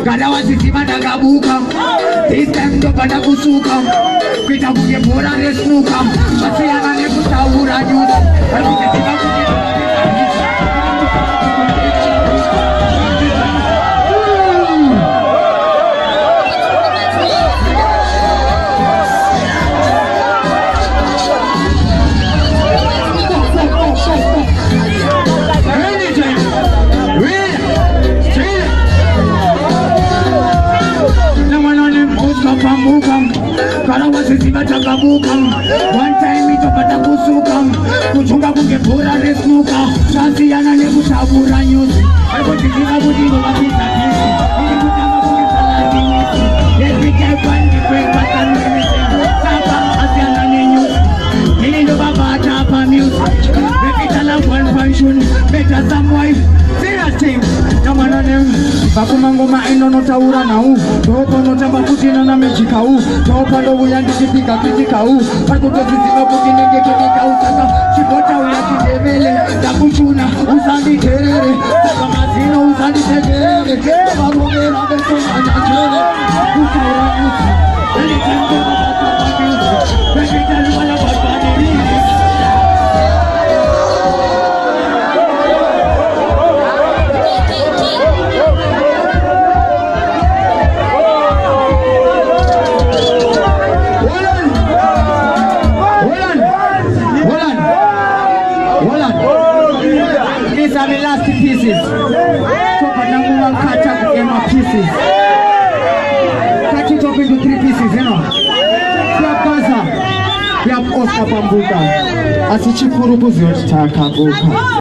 Gadawa sitima dagabuka, this time do pada kusuka, kita buke bora resnuka, pasti anak ni tahu rajut, kalau kita one time itu pada kusuka, kuchunga bunge bora resnuka, sasi yana ne kutabura nyusi, aku tiga budi bawa kita kisi, ini kutama bunge salati nyusi, every day one different pattern anything, sapa asiana ne nyusi, ini ndo baba tapa music, baby tala one function, better some wife, serious thing, kama nanem, baku mangoma ino notawura na u, dopo notamba kutina na mejika u, dopo ndo uyandi kipika kritika u, pakutozizima bukinenge kipika u, sasa shibota uyakidevele, takuchuna usandi terere, saka mazino usandi tegere, barogera beso manjajere, utaura musi, ele kendo babata babiusi, bekita luala babani. These are the last pieces. So Padangu cut up in my pieces. Cut it up into 3 pieces, you know. We have Gaza. We have Oscar Pambuka. Asichifuru kuzi wataka buka.